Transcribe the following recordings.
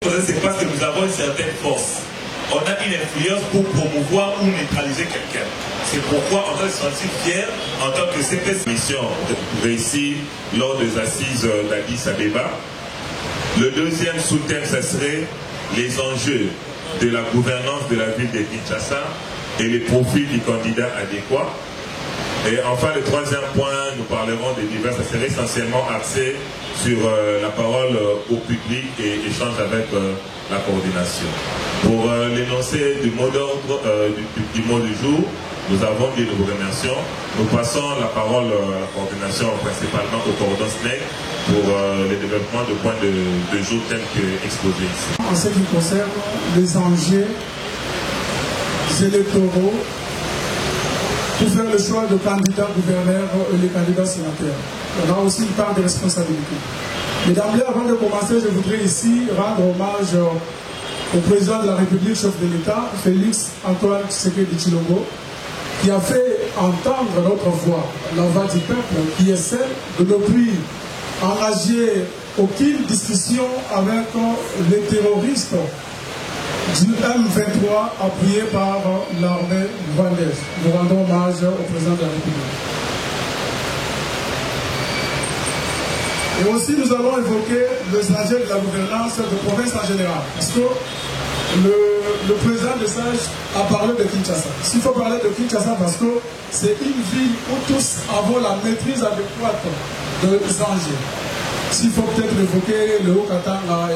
C'est parce que nous avons une certaine force. On a une influence pour promouvoir ou neutraliser quelqu'un. C'est pourquoi on doit se sentir fier en tant que CPS. Mission réussie lors des assises d'Addis Abeba. Le deuxième sous-thème, ce serait les enjeux de la gouvernance de la ville de Kinshasa et les profils du candidat adéquat. Et enfin, le troisième point, nous parlerons des divers, ça serait essentiellement axé sur la parole au public et échange avec la coordination. Pour l'énoncé du mot d'ordre du mot du jour, nous avons dit, nous vous remercions. Nous passons la parole à la coordination, principalement au cordon SNEC, pour le développement de points de jour tels qu'exposés ici. En ce qui concerne les enjeux électoraux, pour faire le choix de candidats gouverneurs et les candidats sénateurs. On a aussi une part de responsabilité. Mais d'emblée, avant de commencer, je voudrais ici rendre hommage au président de la République, chef de l'État, Félix Antoine Tshisekedi Tshilombo, qui a fait entendre notre voix, la voix du peuple, qui est celle de ne plus engager aucune discussion avec les terroristes du M23 appuyé par l'armée rwandaise. Nous rendons hommage au président de la République. Et aussi, nous allons évoquer les enjeux de la gouvernance de province en général. Parce que le président de SAGE a parlé de Kinshasa. S'il faut parler de Kinshasa, parce que c'est une ville où tous avons la maîtrise adéquate des enjeux. S'il faut peut-être évoquer le Haut-Katanga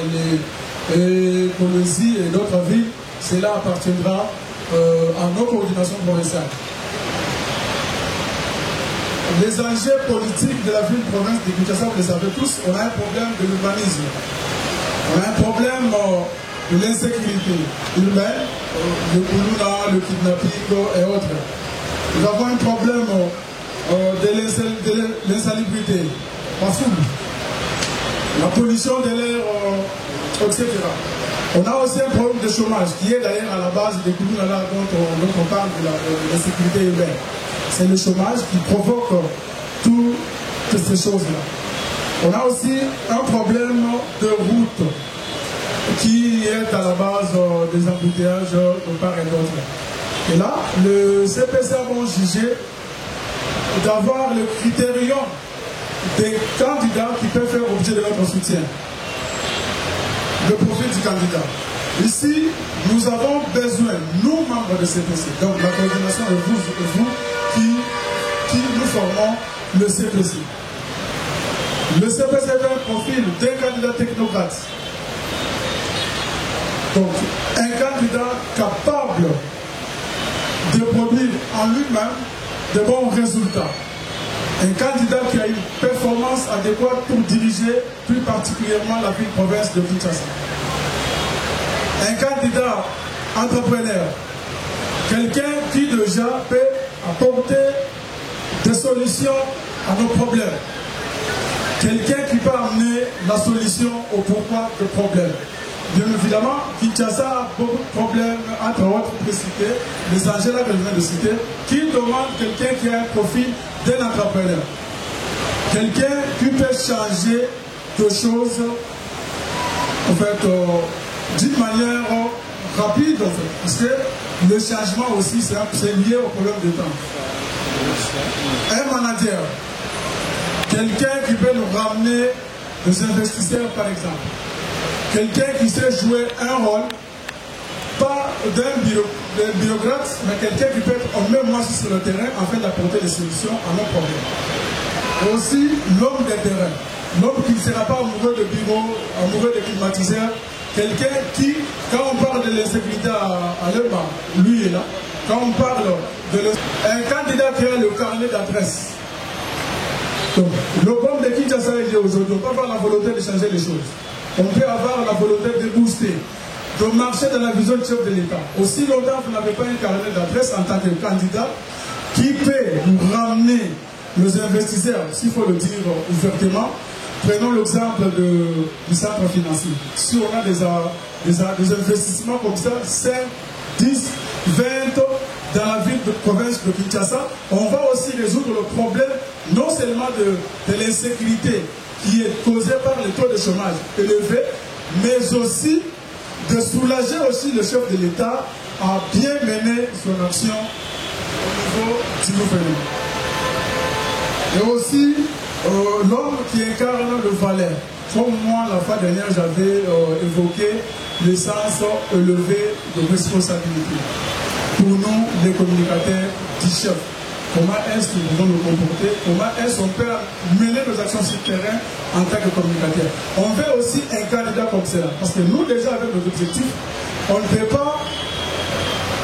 et Kolwezi et d'autres villes, cela appartiendra à nos coordinations provinciales. Les enjeux politiques de la ville-province de Kinshasa, vous le savez tous, on a un problème de l'urbanisme. On a un problème de l'insécurité urbaine, le Koulouna, le kidnapping et autres. Nous avons un problème de l'insalubrité, la pollution de l'air, etc. On a aussi un problème de chômage qui est d'ailleurs à la base des Koulouna dont on parle de l'insécurité urbaine. C'est le chômage qui provoque toutes ces choses-là. On a aussi un problème de route qui est à la base des embouteillages de part et d'autre. Et là, le CPC a jugé d'avoir le critérium des candidats qui peuvent faire objet de notre soutien. Le profil du candidat. Ici, nous avons besoin, nous membres de CPC, donc la coordination de vous qui nous formons le CPC. Le CPC veut un profil d'un candidat technocrate. Donc, un candidat capable de produire en lui-même de bons résultats. Un candidat qui a une performance adéquate pour diriger plus particulièrement la ville-province de Kinshasa. Un candidat entrepreneur. Quelqu'un qui déjà peut apporter des solutions à nos problèmes. Quelqu'un qui peut amener la solution au pourquoi de problème. Bien évidemment, Kinshasa a beaucoup de problèmes, entre autres précités, les enjeux là que je viens de citer, qui demandent quelqu'un qui a un profil d'un entrepreneur. Quelqu'un qui peut changer de choses, en fait, d'une manière rapide, en fait. Parce que le changement aussi, c'est lié au problème de temps. Un manager, quelqu'un qui peut nous ramener des investisseurs, par exemple. Quelqu'un qui sait jouer un rôle, pas d'un bureaucrate, mais quelqu'un qui peut être au même moment sur le terrain afin d'apporter des solutions à nos problèmes. Et aussi l'homme de terrain, l'homme qui ne sera pas amoureux de bureau, amoureux de climatiseur, quelqu'un qui, quand on parle de l'insécurité à l'Europe, lui est là. Quand on parle un candidat qui a le carnet d'adresse. Donc, le problème de Kinshasa est aujourd'hui, on peut avoir la volonté de changer les choses. On peut avoir la volonté de booster, de marcher dans la vision du chef de l'État. Aussi longtemps que vous n'avez pas un carnet d'adresse en tant que candidat qui peut nous ramener nos investisseurs, s'il faut le dire ouvertement. Prenons l'exemple du centre financier. Si on a des investissements comme ça, 5, 10, 20 dans la ville de province de Kinshasa, on va aussi résoudre le problème non seulement de l'insécurité qui est causée par le taux de chômage élevé, mais aussi de soulager aussi le chef de l'État à bien mener son action au niveau du gouvernement. Et aussi l'homme qui incarne le valet. Comme moi, la fois dernière, j'avais évoqué le sens élevé de responsabilité pour nous, les communicateurs du chef. Comment est-ce que nous devons nous comporter? Comment est-ce qu'on peut mener nos actions sur le terrain en tant que communicateurs? On veut aussi un candidat comme cela. Parce que nous, déjà, avec nos objectifs, on ne peut pas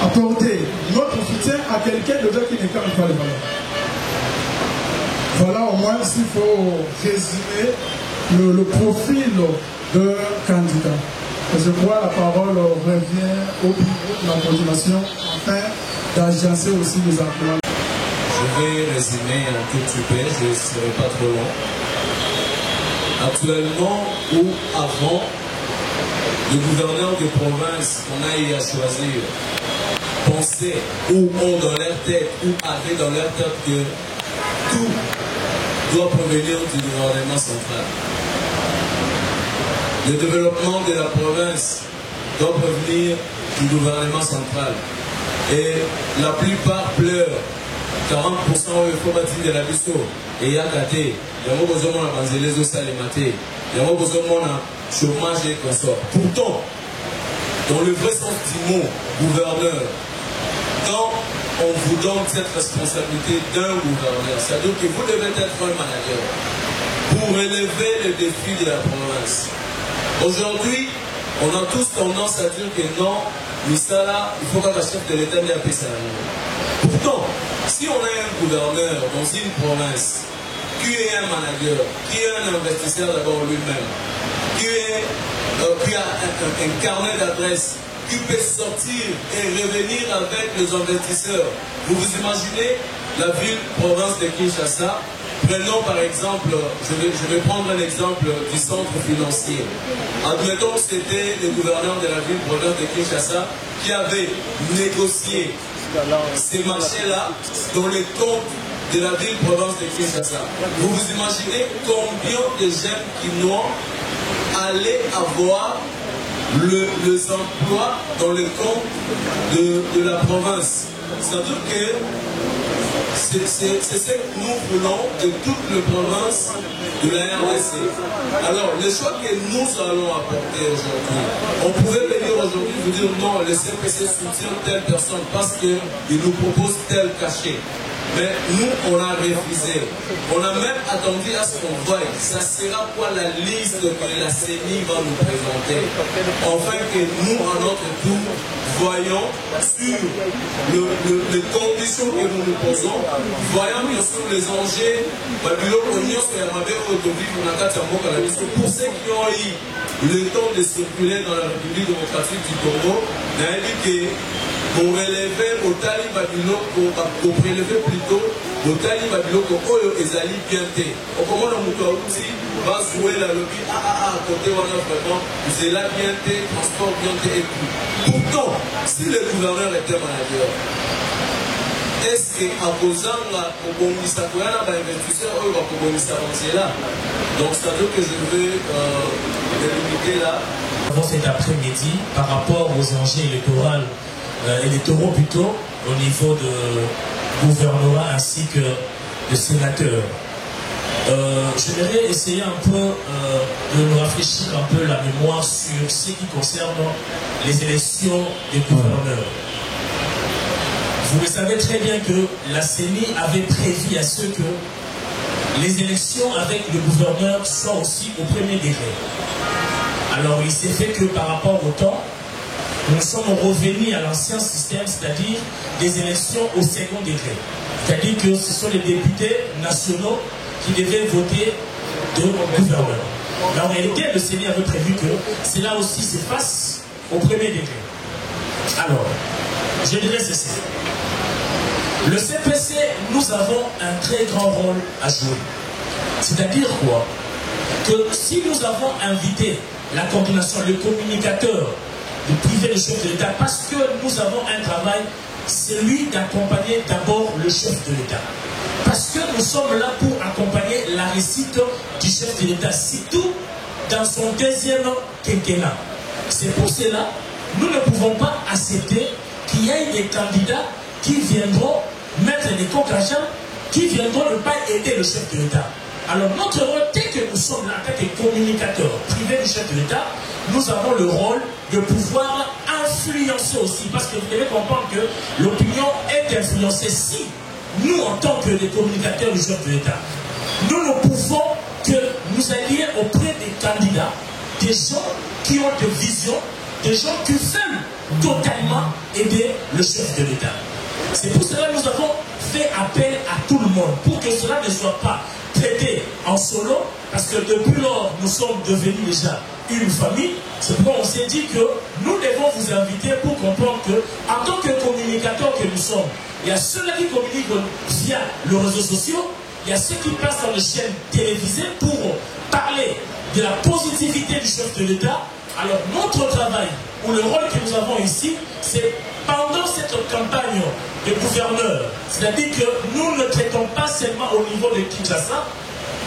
apporter notre soutien à quelqu'un déjà qui n'incarne pas les valeurs. Voilà au moins s'il faut résumer le profil d'un candidat. Et je crois que la parole revient au bureau de la coordination afin d'agencer aussi les emplois. Je vais résumer un tout petit peu, je ne serai pas trop long. Actuellement ou avant, le gouverneur de province qu'on a eu à choisir pensait ou ont dans leur tête ou avaient dans leur tête que tout doit provenir du gouvernement central. Le développement de la province doit provenir du gouvernement central. Et la plupart pleurent. 40% il faut bâtir de la biso. Et il y a gâté. Il y a besoin de banzeles au salématé. Il y a besoin de chômage et consort. Pourtant, dans le vrai sens du mot, gouverneur, quand on vous donne cette responsabilité d'un gouverneur, c'est-à-dire que vous devez être un manager pour relever les défis de la province. Aujourd'hui, on a tous tendance à dire que non, mais ça là, il faut qu'un chef de l'État n'ait pas ça. Pourtant, si on a un gouverneur dans une province qui est un manager, qui est un investisseur d'abord lui-même, qui a un carnet d'adresses, qui peut sortir et revenir avec les investisseurs. Vous vous imaginez la ville-province de Kinshasa? Prenons par exemple, je vais prendre un exemple du centre financier. Admettons que c'était le gouverneur de la ville-province de Kinshasa qui avait négocié ces marchés-là dans les comptes de la ville-province de Kinshasa. Vous vous imaginez combien de jeunes Kinois allaient avoir les emplois dans les comptes de la province? C'est-à-dire que c'est ce que nous voulons de toutes les provinces de la RDC. Alors, le choix que nous allons apporter aujourd'hui, on pouvait venir aujourd'hui vous dire non, le CPC soutient telle personne parce qu'il nous propose tel cachet. Mais nous, on a refusé. On a même attendu à ce qu'on voie. Ça sera quoi la liste que la CENI va nous présenter. Enfin que nous, à notre tour, voyons sur les conditions que nous nous posons, voyons bien sûr les enjeux, pour ceux qui ont eu le temps de circuler dans la République démocratique du Congo, on a dit que pour relever au tali babiloko, pour prélever plutôt au tali babiloko, oyo ezali bien te. Au moment où on va jouer la lobby, côté on a vraiment, c'est là bien te, transport bien te et tout. Pourtant, si le gouverneur était manager, est-ce qu'à Kozanga, au Bonisa, il y a un investisseur ou au Bonisa, c'est là. Donc, c'est-à-dire que je vais délimiter là. Avant cet après-midi, par rapport aux enjeux électoraux plutôt, au niveau de gouvernorat ainsi que de sénateurs. J'aimerais essayer un peu de nous rafraîchir un peu la mémoire sur ce qui concerne les élections des gouverneurs. Vous le savez très bien que la CENI avait prévu à ce que les élections avec le gouverneur soient aussi au premier degré. Alors il s'est fait que par rapport au temps, nous sommes revenus à l'ancien système, c'est-à-dire des élections au second degré. C'est-à-dire que ce sont les députés nationaux qui devaient voter de gouverneur. Mais en réalité, le CENI avait prévu que cela aussi se fasse au premier degré. Alors, je dirais ceci. Le CPC, nous avons un très grand rôle à jouer. C'est-à-dire quoi? Que si nous avons invité la coordination, le communicateur, de priver le chef de l'État, parce que nous avons un travail, c'est lui d'accompagner d'abord le chef de l'État. Parce que nous sommes là pour accompagner la réussite du chef de l'État, surtout dans son deuxième quinquennat. C'est pour cela nous ne pouvons pas accepter qu'il y ait des candidats qui viendront mettre des coques à jambes, qui viendront ne pas aider le chef de l'État. Alors notre rôle, dès que nous sommes là, en tant que communicateurs privés du chef de l'État, nous avons le rôle de pouvoir influencer aussi, parce que vous devez comprendre que l'opinion est influencée. Si nous, en tant que des communicateurs du chef de l'État, nous ne pouvons que nous allier auprès des candidats, des gens qui ont des visions, des gens qui veulent totalement aider le chef de l'État. C'est pour cela que nous avons fait appel à tout le monde, pour que cela ne soit pas traité en solo, parce que depuis lors, nous sommes devenus déjà une famille. C'est pourquoi on s'est dit que nous devons vous inviter pour comprendre que, en tant que communicateurs que nous sommes, il y a ceux-là qui communiquent via les réseaux sociaux, il y a ceux qui passent dans les chaînes télévisées pour parler de la positivité du chef de l'État. Alors notre travail, ou le rôle que nous avons ici, c'est pendant cette campagne de gouverneur, c'est-à-dire que nous ne traitons pas seulement au niveau de Kinshasa.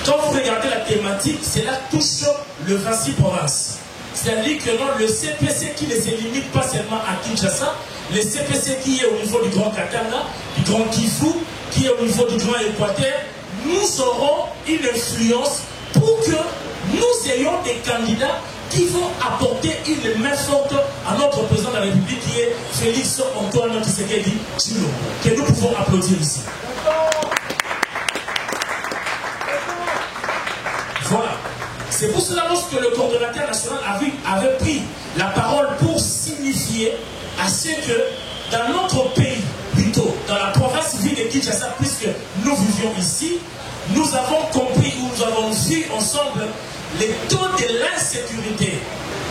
Quand vous regardez la thématique, cela touche le 26 provinces. C'est-à-dire que non, le CPC qui ne se limite pas seulement à Kinshasa, le CPC qui est au niveau du Grand Katanga, du Grand Kivu, qui est au niveau du Grand Équateur, nous aurons une influence pour que nous ayons des candidats qui vont apporter une main forte à notre président de la République qui est Félix Antoine Tshisekedi Tshilombo, que nous pouvons applaudir ici. Voilà. C'est pour cela lorsque le coordonnateur national avait pris la parole pour signifier à ce que dans notre pays, plutôt dans la province ville de Kinshasa, puisque nous vivions ici, nous avons compris ou nous avons vu ensemble les taux de l'insécurité.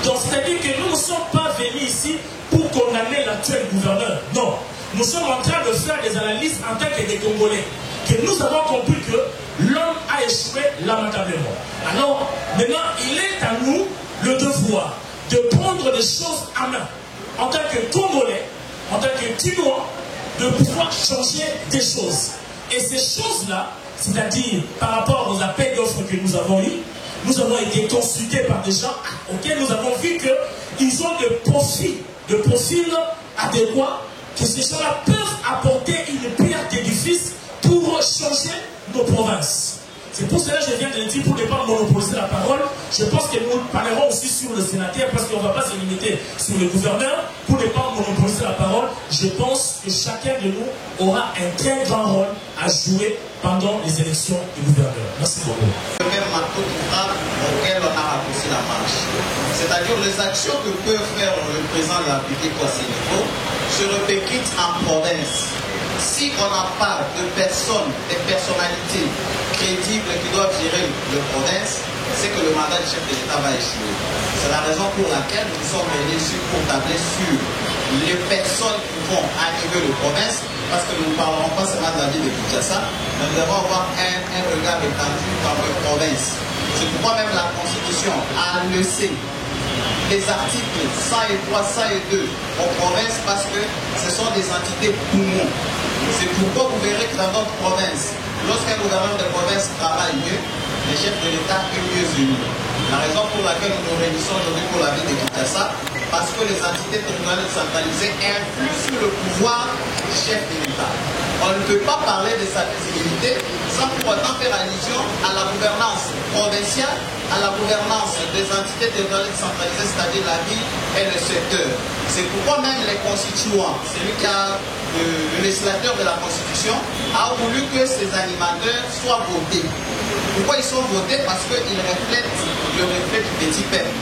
Donc c'est-à-dire que nous ne sommes pas venus ici pour condamner l'actuel gouverneur. Non, nous sommes en train de faire des analyses en tant que des Congolais. Que nous avons compris que l'homme a échoué lamentablement. Alors maintenant, il est à nous le devoir de prendre les choses en main. En tant que Congolais, en tant que Tinois, de pouvoir changer des choses. Et ces choses-là, c'est-à-dire par rapport aux appels d'offres que nous avons eus, nous avons été consultés par des gens auxquels nous avons vu qu'ils ont des profils adéquats, que ces gens-là peuvent apporter une pierre d'édifice pour changer nos provinces. C'est pour cela que je viens de le dire, pour ne pas monopoliser la parole. Je pense que nous parlerons aussi sur le sénateur, parce qu'on ne va pas se limiter sur le gouverneur. Pour ne pas monopoliser la parole, je pense que chacun de nous aura un très grand rôle à jouer pendant les élections du gouverneur. Merci beaucoup. Le même marteau de frappe auquel on a raccourci la marche. C'est-à-dire les actions que peut faire le président de la République à ce niveau se répercutent en province. Si on n'a pas de personnes, des personnalités crédibles qui doivent gérer le province, c'est que le mandat du chef de l'État va échouer. C'est la raison pour laquelle nous sommes venus ici pour tabler sur les personnes qui vont arriver le province, parce que nous ne parlerons pas seulement de la ville de Kinshasa, mais nous devons avoir un regard étendu dans les provinces. C'est pourquoi même la Constitution a laissé les articles 103, 102 aux provinces, parce que ce sont des entités poumons. C'est pourquoi vous verrez que dans notre province, lorsqu'un gouverneur de province travaille mieux, le chef de l'État est mieux venu. La raison pour laquelle nous nous réunissons aujourd'hui pour la ville de Kinshasa, parce que les entités territoriales centralisées influent sur le pouvoir du chef de l'État. On ne peut pas parler de sa visibilité sans pour autant faire allusion à la gouvernance provinciale, à la gouvernance des entités territoriales centralisées, c'est-à-dire la ville et le secteur. C'est pourquoi même les constituants, celui qui a le législateur de la Constitution, a voulu que ces animateurs soient votés. Pourquoi ils sont votés? Parce qu'ils reflètent le reflet du petit peuple.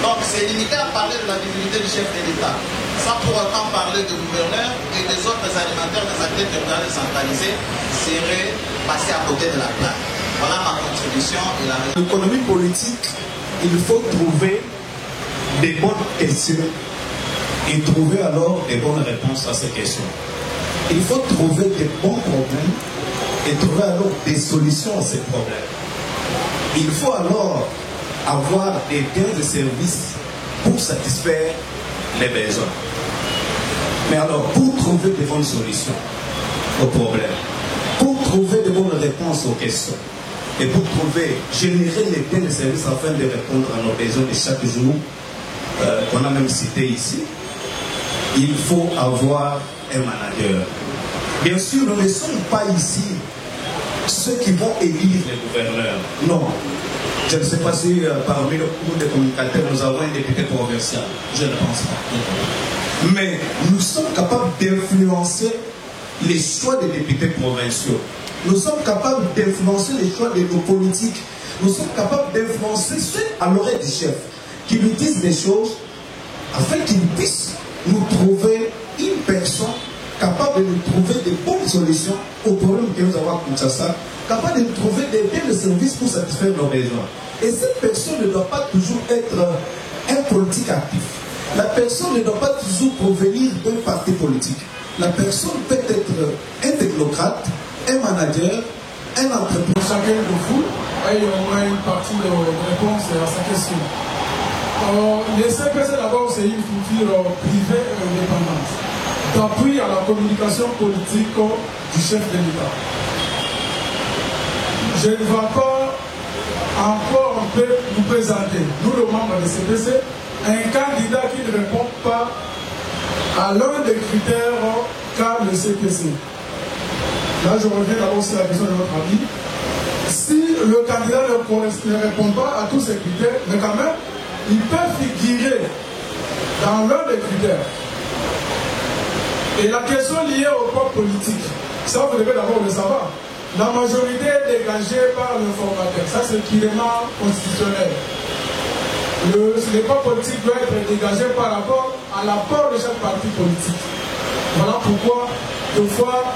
Donc c'est limité à parler de la visibilité du chef de l'État, sans pour autant parler du gouverneur et des autres animateurs des acteurs territoriales centralisés seraient passés à côté de la plaque. Voilà ma contribution et la raison. L'économie politique, il faut trouver des bonnes questions et trouver alors des bonnes réponses à ces questions. Il faut trouver des bons problèmes et trouver alors des solutions à ces problèmes. Il faut alors avoir des biens de service pour satisfaire les besoins. Mais alors, pour trouver de bonnes solutions aux problèmes, pour trouver de bonnes réponses aux questions, et pour trouver, générer les biens de service afin de répondre à nos besoins de chaque jour, qu'on a même cité ici, il faut avoir un manager. Bien sûr, nous ne sommes pas ici ceux qui vont élire les gouverneurs. Non. Je ne sais pas si parmi nous des communicateurs, nous avons un député provincial. Je ne pense pas. Mais nous sommes capables d'influencer les choix des députés provinciaux. Nous sommes capables d'influencer les choix de nos politiques. Nous sommes capables d'influencer ceux à l'oreille du chef qui nous disent des choses afin qu'ils puissent nous trouver une personne capable de nous trouver des bonnes solutions aux problèmes que nous avons à Kinshasa, capable de nous trouver des biens de service pour satisfaire nos besoins. Et cette personne ne doit pas toujours être un politique actif. La personne ne doit pas toujours provenir d'un parti politique. La personne peut être un technocrate, un manager, un entrepreneur. Chacun de vous a au moins une partie de réponse à sa question. Les CPC d'abord, c'est une structure privée et indépendante d'appui à la communication politique du chef de l'État. Je ne vais pas encore un peu nous présenter, nous le membre des CPC, un candidat qui ne répond pas à l'un des critères qu'a le CPC. Là, je reviens d'abord sur la question de notre ami. Si le candidat ne répond pas à tous ces critères, mais quand même, il peut figurer dans l'un des critères. Et la question liée au corps politique, ça vous devez d'abord le savoir. La majorité est dégagée par le formateur. Ça, c'est l'élément constitutionnel. Le corps politique doit être dégagé par rapport à l'apport de chaque parti politique. Voilà pourquoi, deux fois,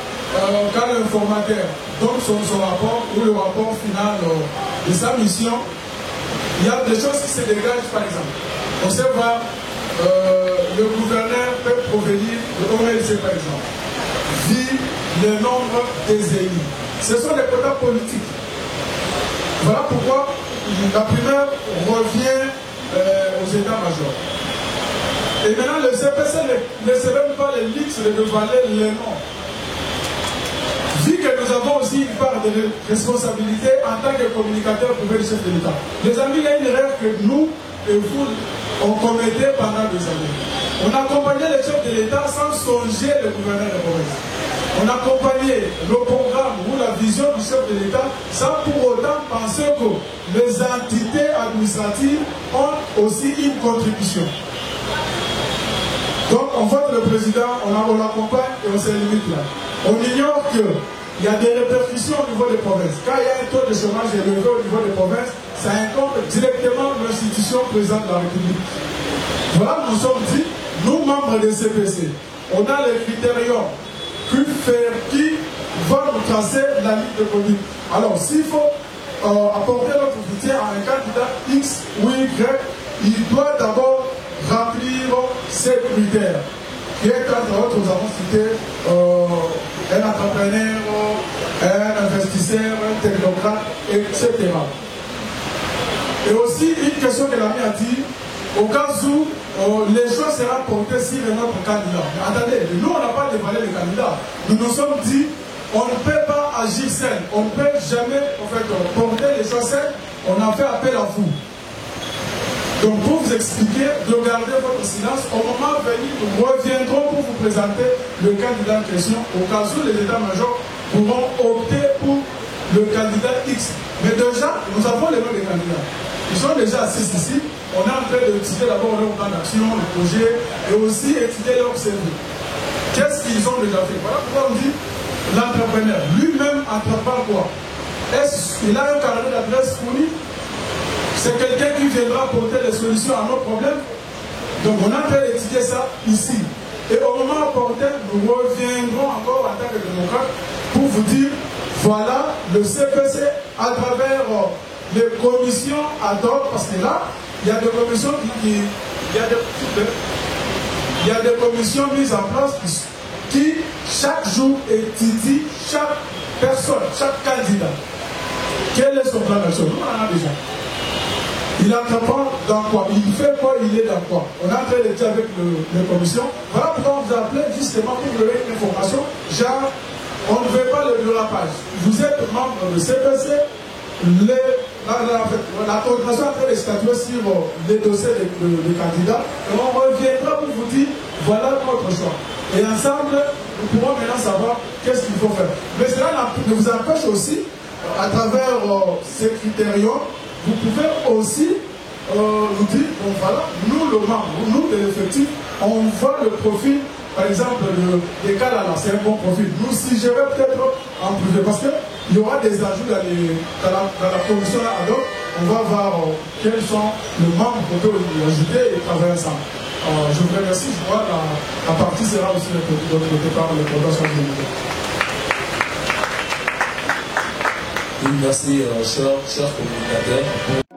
quand le formateur donne son rapport ou le rapport final de sa mission, il y a des choses qui se dégagent, par exemple. On sait voir, le gouverneur peut provenir de OLC, par exemple, vu le nombre des élus. Ce sont des quotas politiques. Voilà pourquoi la primaire revient aux états-majors. Et maintenant, le CPC ne sait même pas les listes de dévoiler les noms. Vu que nous avons aussi une part de responsabilité en tant que communicateurs pour le chef de l'État. Les amis, il y a une erreur que nous et vous, on commettait pendant des années. On accompagnait les chefs de l'État sans songer le gouverneur de province. On accompagnait le programme ou la vision du chef de l'État sans pour autant penser que les entités administratives ont aussi une contribution. Donc on vote le président, on l'accompagne et on se limite là. On ignore qu'il y a des répercussions au niveau des provinces. Quand il y a un taux de chômage élevé au niveau des provinces, ça incombe directement l'institution présidente de la République. Voilà, nous sommes dit, nous membres des CPC, on a les critériums qui vont nous tracer la ligne de conduite. Alors, s'il faut apporter notre soutien à un candidat X ou Y, il doit d'abord remplir ces critères. Qui est, entre autres, nous avons cité un entrepreneur, un investisseur, un technocrate, etc. Et aussi, une question que l'ami a dit, au cas où les choses seront portées sur notre candidat. Mais attendez, nous on n'a pas dévoilé le candidat. Nous nous sommes dit, on ne peut pas agir seul. On ne peut jamais porter les choses seules. On a fait appel à vous. Donc pour vous expliquer, de garder votre silence, au moment venu, nous reviendrons pour vous présenter le candidat en question. Au cas où les états-majors pourront opter pour le candidat X. Mais déjà, nous avons les noms des candidats. Ils sont déjà assis ici. On est en train d'étudier d'abord leur plan d'action, le projet, et aussi étudier leur CV. Qu'est-ce qu'ils ont déjà fait? Voilà pourquoi on dit l'entrepreneur. Lui-même entreprend quoi? Est-ce qu'il a un carnet d'adresse fourni? C'est quelqu'un qui viendra apporter des solutions à nos problèmes. Donc on est en train d'étudier ça ici. Et au moment opportun, nous reviendrons encore en tant que démocrate pour vous dire, voilà le CPC à travers les commissions ad hoc, parce que là, il y a des commissions il y a des commissions mises en place qui chaque jour étudient chaque personne, chaque candidat. Quel est son plan d'action? Nous, on en a déjà. Il entreprend dans quoi? Il fait quoi? Il est dans quoi? On est en train de dire avec les commissions. Voilà pourquoi on vous appelait justement pour vous donner une information. Genre, on ne veut pas le dérapage. Vous êtes membre de CPC, la coordination est en train de statuer sur les dossiers des candidats. Et on reviendra pour vous dire, voilà notre choix. Et ensemble, nous pourrons maintenant savoir qu'est-ce qu'il faut faire. Mais cela ne vous empêche aussi, à travers ces critériums, vous pouvez aussi nous dire, bon voilà, nous le membre, nous de l'effectif, on voit le profil, par exemple, des cas là, c'est un bon profil. Nous, si je vais peut-être en privé, parce qu'il y aura des ajouts dans la commission là, alors on va voir quels sont les membres qu'on peut ajouter et travailler ensemble. Je vous remercie, je crois que la partie sera aussi de notre côté par les productions de l'unité. Oui, merci, chers communicateurs.